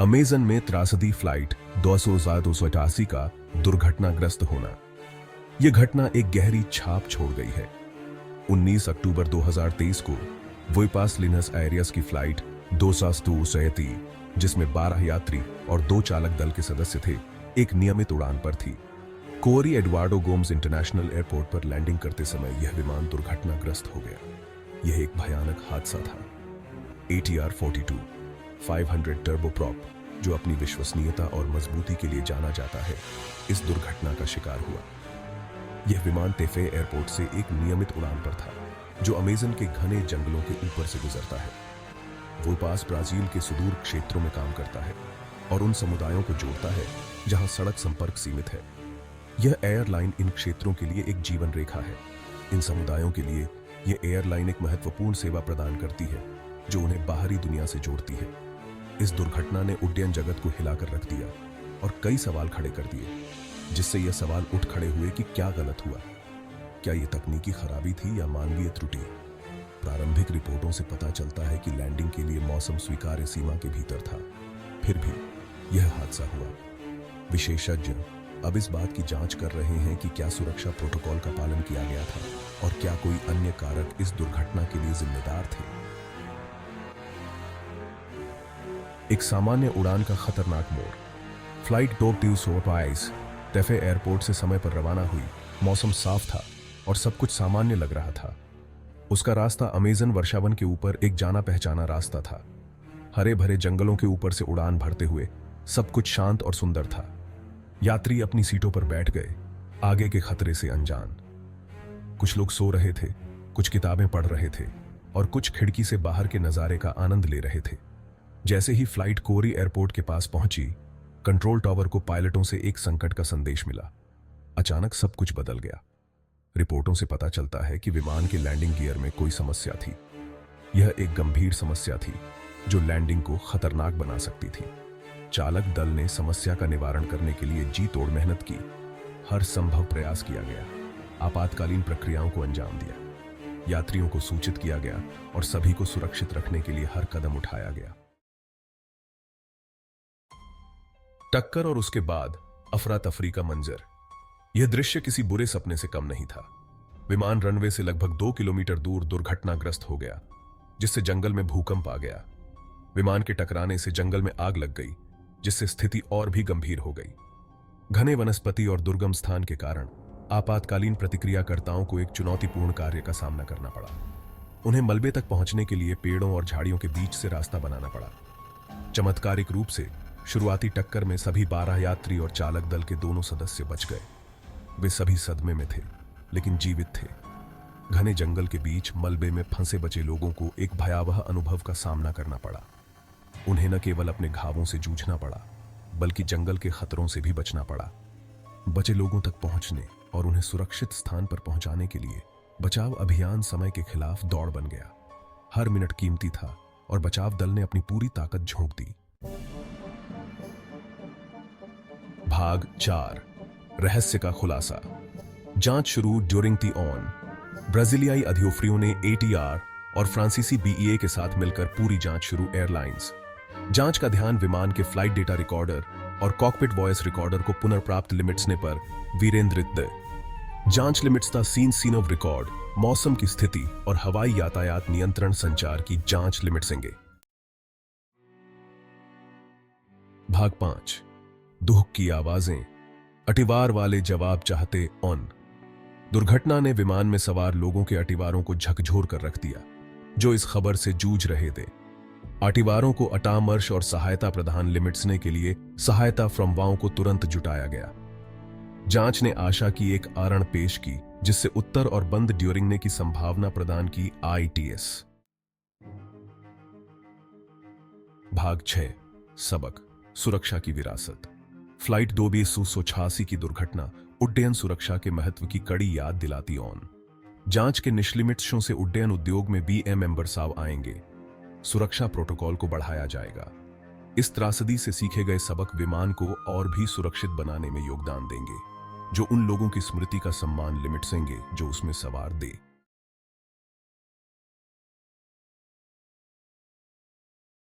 Amazon में त्रासदी flight 288 का दुर्घटनाग्रस्त होना। यह घटना एक गहरी छाप छोड़ गई है। 19 अक्टूबर 2023 को वोइपास लिनस एरियस की फ्लाइट 232 जिसमें 12 यात्री और 2 चालक दल के सदस्य थे, एक नियमित उड़ान पर थी। कोरी एडवार्डो गोम्स इंटरनेशनल एयरपोर्ट पर लैंडिंग करते समय यह विमान दुर्घटनाग्रस्त हो गया। यह एक भयानक हादसा था। ATR 42 500 टर्बोप्रॉप, जो अपनी विश्वसनीयता और मजबूती के लिए जाना जाता है, इस दुर्घटना का शिकार हुआ। यह विमान तेफे एयरपोर्ट से एक नियमित उड़ान पर था, जो अमेजन के घने जंगलों के ऊपर से गुजरता है। वोइपास ब्राजील के सुदूर क्षेत्रों में काम करता है और उन समुदायों को जोड़ता है जहां सड़क संपर्क सीमित है। यह एयरलाइन इन क्षेत्रों के लिए एक जीवन रेखा है। इन समुदायों के लिए यह एयरलाइन एक महत्वपूर्ण सेवा प्रदान करती है, जो उन्हें बाहरी दुनिया से जोड़ती है। इस दुर्घटना ने उड्डयन जगत को हिलाकर रख दिया और कई सवाल खड़े कर दिए, जिससे यह सवाल उठ खड़े हुए कि क्या गलत हुआ। क्या यह तकनीकी खराबी थी या मानवीय त्रुटि? प्रारंभिक रिपोर्टों से पता चलता है कि लैंडिंग के लिए मौसम स्वीकार्य सीमा के भीतर था, फिर भी यह हादसा हुआ। विशेषज्ञ अब इस बात की जांच कर रहे हैं कि क्या सुरक्षा प्रोटोकॉल का पालन किया गया था और क्या कोई अन्य कारक इस दुर्घटना के लिए जिम्मेदार थे। एक सामान्य उड़ान का खतरनाक मोड़। फ्लाइट 232 तेफे एयरपोर्ट से समय पर रवाना हुई। मौसम साफ था और सब कुछ सामान्य लग रहा था। उसका रास्ता अमेजन वर्षावन के ऊपर एक जाना पहचाना रास्ता था। हरे भरे जंगलों के ऊपर से उड़ान भरते हुए सब कुछ शांत और सुंदर था। यात्री अपनी सीटों पर बैठ गए, आगे के खतरे से अनजान। कुछ लोग सो रहे थे, कुछ किताबें पढ़ रहे थे और कुछ खिड़की से बाहर के नजारे का आनंद ले रहे थे। जैसे ही फ्लाइट कोरी एयरपोर्ट के पास पहुंची, कंट्रोल टावर को पायलटों से एक संकट का संदेश मिला। अचानक सब कुछ बदल गया। रिपोर्टों से पता चलता है कि विमान के लैंडिंग गियर में कोई समस्या थी। यह एक गंभीर समस्या थी जो लैंडिंग को खतरनाक बना सकती थी। चालक दल ने समस्या का निवारण करने के लिए जी तोड़ मेहनत की। हर संभव प्रयास किया गया। आपातकालीन प्रक्रियाओं को अंजाम दिया, यात्रियों को सूचित किया गया और सभी को सुरक्षित रखने के लिए हर कदम उठाया गया। टक्कर और उसके बाद अफरा तफरी का मंजर। यह दृश्य किसी बुरे सपने से कम नहीं था। विमान रनवे से लगभग 2 किलोमीटर दूर दुर्घटनाग्रस्त हो गया, जिससे जंगल में भूकंप आ गया। विमान के टकराने से जंगल में आग लग गई, जिससे स्थिति और भी गंभीर हो गई। घने वनस्पति और दुर्गम स्थान के कारण आपातकालीन प्रतिक्रियाकर्ताओं को एक चुनौतीपूर्ण कार्य का सामना करना पड़ा। उन्हें मलबे तक पहुंचने के लिए पेड़ों और झाड़ियों के बीच से रास्ता बनाना पड़ा। चमत्कारिक रूप से शुरुआती टक्कर में सभी 12 यात्री और चालक दल के दोनों सदस्य बच गए। वे सभी सदमे में थे, लेकिन जीवित थे। घने जंगल के बीच मलबे में फंसे बचे लोगों को एक भयावह अनुभव का सामना करना पड़ा। उन्हें न केवल अपने घावों से जूझना पड़ा, बल्कि जंगल के खतरों से भी बचना पड़ा। बचे लोगों तक पहुंचने और उन्हें सुरक्षित स्थान पर पहुंचाने के लिए बचाव अभियान समय के खिलाफ दौड़ बन गया। हर मिनट कीमती था और बचाव दल ने अपनी पूरी ताकत झोंक दी। भाग 4, रहस्य का खुलासा। जांच शुरू। ड्यूरिंग द ऑन, ब्राजीलियाई अधियोफरियों ने ATR और फ्रांसीसी BEA के साथ मिलकर पूरी जांच शुरू। एयरलाइंस जांच का ध्यान विमान के फ्लाइट डेटा रिकॉर्डर और कॉकपिट वॉइस रिकॉर्डर को पुनर्प्राप्त लिमिट्सने पर वीरेंद्रित। जांच लिमिट्स था सीन ऑफ रिकॉर्ड, मौसम की स्थिति और हवाई यातायात नियंत्रण संचार की जांच लिमिट्सेंगे। भाग 5, दुख की आवाजें। अटिवार वाले जवाब चाहते। ऑन, दुर्घटना ने विमान में सवार लोगों के अटिवारों को झकझोर कर रख दिया, जो इस खबर से जूझ रहे थे। अटिवारों को अटामर्श और सहायता प्रदान लिमिट्सने के लिए सहायता फ्रमवाओं को तुरंत जुटाया गया। जांच ने आशा की एक आरण पेश की, जिससे उत्तर और बंद ड्यूरिंगने की संभावना प्रदान की। ITS। भाग 6, सबक, सुरक्षा की विरासत। फ्लाइट 28286 की दुर्घटना उड्डयन सुरक्षा के महत्व की कड़ी याद दिलाती। ऑन, जांच के निश्लिमिट्सों से उड्डयन उद्योग में BM बरसाव आएंगे। सुरक्षा प्रोटोकॉल को बढ़ाया जाएगा। इस त्रासदी से सीखे गए सबक विमान को और भी सुरक्षित बनाने में योगदान देंगे, जो उन लोगों की स्मृति का सम्मान लिमिट्सेंगे जो उसमें सवार थे।